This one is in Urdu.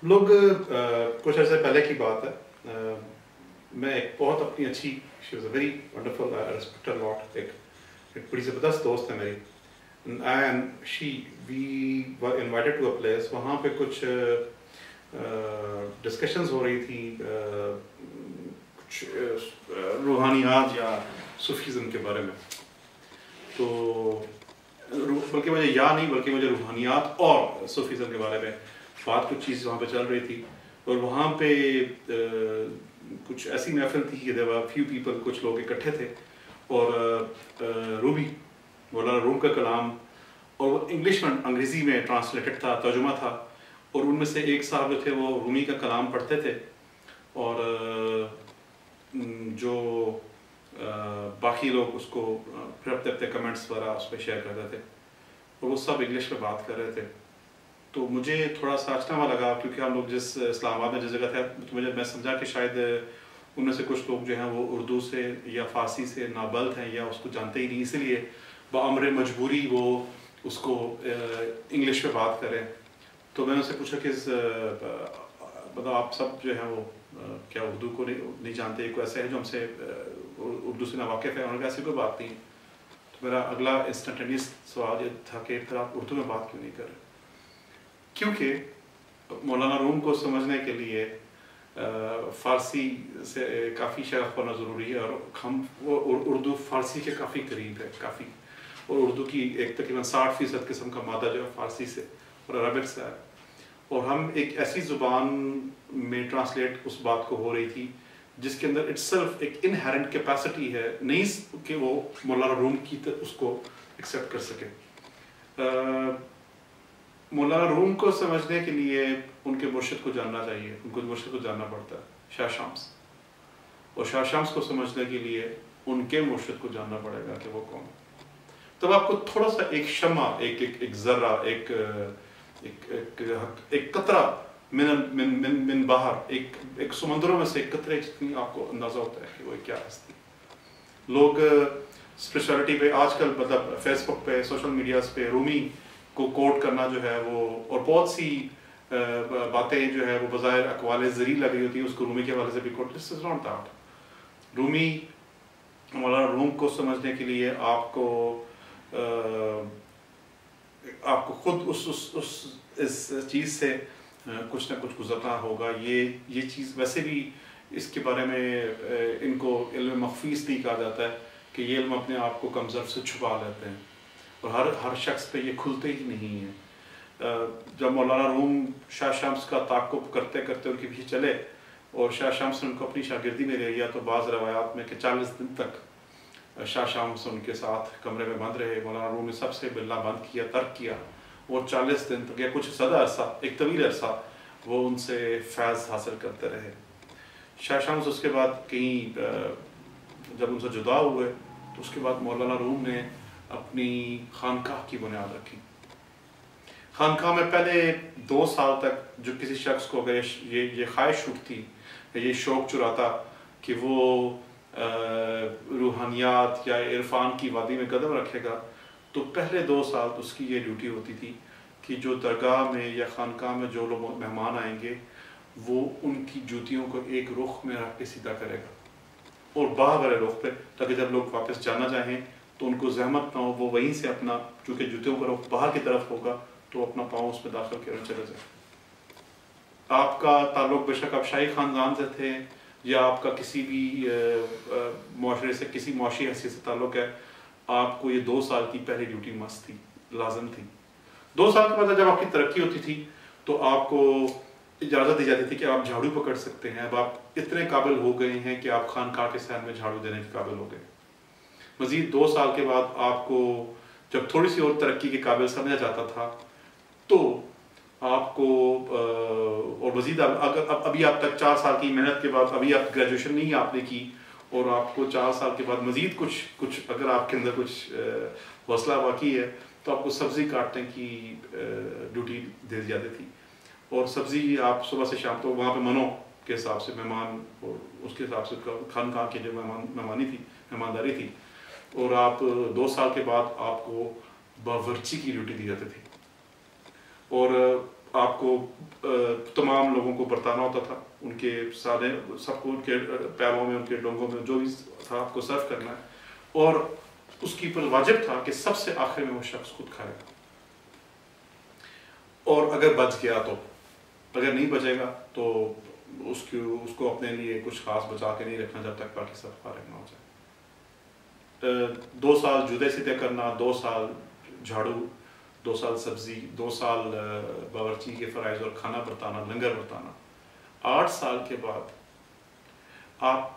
لوگ کچھ عرصے پہلے کی بات ہے، میں ایک بہت اپنی اچھی she was a very wonderful respect lot, ایک بڑی زبردست دوست ہے میری، and she we were invited to a place. وہاں پہ کچھ ڈسکشنز ہو رہی تھی کچھ روحانیات یا صوفیزم کے بارے میں. تو بلکہ مجھے بلکہ مجھے روحانیات اور صوفیزم کے بارے میں بات کچھ چیز وہاں پہ چل رہی تھی. اور وہاں پہ کچھ ایسی محفل تھی کہ دیور فیو پیپل، کچھ لوگ اکٹھے تھے، اور رومی مولانا روم کا کلام، اور وہ انگلش میں انگریزی میں ٹرانسلیٹڈ تھا، ترجمہ تھا، اور ان میں سے ایک صاحب جو تھے وہ رومی کا کلام پڑھتے تھے، اور جو باقی لوگ اس کو پھر اپنے کمنٹس وغیرہ اس پہ شیئر کرتے تھے، اور وہ سب انگلش میں بات کر رہے تھے. تو مجھے تھوڑا سا اچھا لگا، کیونکہ ہم لوگ جس اسلام آباد میں جس جگہ تھے، تو میں سمجھا کہ شاید ان میں سے کچھ لوگ جو ہیں وہ اردو سے یا فارسی سے نابلد ہیں یا اس کو جانتے ہی نہیں، اسی لیے بامر مجبوری وہ اس کو انگلش میں بات کریں. تو میں نے ان سے پوچھا کہ مطلب آپ سب جو ہیں وہ کیا اردو کو نہیں جانتے؟ کوئی ایسا ہے جو ہم سے اردو سے ناواقف ہے؟ انہوں نے کہا ایسی کوئی بات نہیں. تو میرا اگلا انسٹنٹینیس سوال یہ تھا کہ پھر آپ اردو میں بات کیوں نہیں کر رہے؟ کیونکہ مولانا روم کو سمجھنے کے لیے فارسی سے کافی شرف ہونا ضروری ہے، اور ہم اردو فارسی کے کافی قریب ہے، کافی، اور اردو کی ایک تقریباً 60% قسم کا مادہ جو ہے فارسی سے اور عربک سے ہے، اور ہم ایک ایسی زبان میں ٹرانسلیٹ اس بات کو ہو رہی تھی جس کے اندر اٹس سیلف ایک انہیرنٹ کیپیسٹی ہے، نہیں کہ وہ مولانا روم کی اس کو ایکسیپٹ کر سکے. مولانا روم کو سمجھنے کے لیے ان کے مرشد کو جاننا چاہیے، ان کو مرشد کو جاننا پڑتا ہے، شاہ شامس. اور شاہ شامس کو سمجھنے کے لیے ان کے مرشد کو جاننا پڑے گا کہ وہ کون. تب آپ کو تھوڑا سا ایک شمع، ایک ذرہ، ایک قطرہ من باہر، ایک سمندروں میں سے ایک قطرے جتنی آپ کو اندازہ ہوتا ہے کہ وہ کیا ہستی. لوگ اسپرچولیٹی پہ آج کل مطلب فیس بک پہ، سوشل میڈیاز پہ رومی کو کوٹ کرنا جو ہے وہ، اور بہت سی باتیں جو ہے وہ بظاہر اقوال زری لگ رہی ہوتی ہیں، اس کو رومی کے حوالے سے بھی کوٹ. دس از ناٹ دیٹ. رومی مولانا روم کو سمجھنے کے لیے آپ کو خود اس چیز سے کچھ نہ کچھ گزرنا ہوگا. یہ چیز ویسے بھی اس کے بارے میں ان کو علم مخفی اس لیے کہا جاتا ہے کہ یہ علم اپنے آپ کو کمزور سے چھپا لیتے ہیں، اور ہر شخص پہ یہ کھلتے ہی نہیں ہیں. جب مولانا روم شاہ شامس کا تعاقب کرتے کرتے ان کے پیچھے چلے، اور شاہ شامس نے ان کو اپنی شاگردی میں لے لیا، تو بعض روایات میں کہ 40 دن تک شاہ شامس ان کے ساتھ کمرے میں بند رہے. مولانا روم نے سب سے ملنا بند کیا، ترک کیا، اور 40 دن تک یا کچھ زیادہ عرصہ، ایک طویل عرصہ وہ ان سے فیض حاصل کرتے رہے. شاہ شامس اس کے بعد کہیں جب ان سے جدا ہوئے تو اس کے بعد مولانا روم نے اپنی خانقاہ کی بنیاد رکھی. خانقاہ میں پہلے 2 سال تک جو کسی شخص کو اگر یہ خواہش اٹھتی، یہ شوق چراتا کہ وہ روحانیات یا عرفان کی وادی میں قدم رکھے گا، تو پہلے 2 سال اس کی یہ ڈیوٹی ہوتی تھی کہ جو درگاہ میں یا خانقاہ میں جو لوگ مہمان آئیں گے وہ ان کی جوتیوں کو ایک رخ میں رکھ کے سیدھا کرے گا، اور باہ والے رخ پہ، تاکہ جب لوگ واپس جانا چاہیں تو ان کو زحمت نہ ہو، وہ وہیں سے اپنا، چونکہ جوتیوں کا رخ باہر کی طرف ہوگا تو اپنا پاؤں اس میں داخل کرنے چلے جائیں. آپ کا تعلق بے شک آپ شاہی خاندان سے تھے یا آپ کا کسی بھی معاشرے سے، کسی معاشی حیثیت سے تعلق ہے، آپ کو یہ 2 سال کی پہلی ڈیوٹی مست تھی، لازم تھی. 2 سال کے بعد جب آپ کی ترقی ہوتی تھی تو آپ کو اجازت دی جاتی تھی کہ آپ جھاڑو پکڑ سکتے ہیں. اب آپ اتنے قابل ہو گئے ہیں کہ آپ خانقاہ کے صحن میں جھاڑو دینے کے قابل ہو گئے. مزید 2 سال کے بعد آپ کو جب تھوڑی سی اور ترقی کے قابل سمجھا جاتا تھا تو آپ کو، اور مزید اگر ابھی آپ تک 4 سال کی محنت کے بعد ابھی آپ گریجویشن نہیں آپ نے کی، اور آپ کو 4 سال کے بعد مزید کچھ اگر آپ کے اندر کچھ حوصلہ باقی ہے تو آپ کو سبزی کاٹنے کی ڈیوٹی دے دی جاتی تھی. اور سبزی آپ صبح سے شام، تو وہاں پہ منو کے حساب سے مہمان، اور اس کے حساب سے خانقاہ کی جو مہمانداری تھی، اور آپ 2 سال کے بعد آپ کو باورچی کی ڈیوٹی دی جاتی تھی. اور آپ کو تمام لوگوں کو برتانا ہوتا تھا، ان کے سارے سب کو ان کے پیروں میں، ان کے ڈونگوں میں جو بھی تھا آپ کو سرو کرنا ہے، اور اس کی پر واجب تھا کہ سب سے آخر میں وہ شخص خود کھائے گا، اور اگر بچ گیا تو، اگر نہیں بچے گا تو اس کو اپنے لیے کچھ خاص بچا کے نہیں رکھنا جب تک باقی سب فارغ نہ ہو جائے۔ 2 سال جدے سیدھے کرنا، 2 سال جھاڑو، 2 سال سبزی، 2 سال باورچی کے فرائض اور کھانا برتانا، لنگر برتانا، 8 سال کے بعد آپ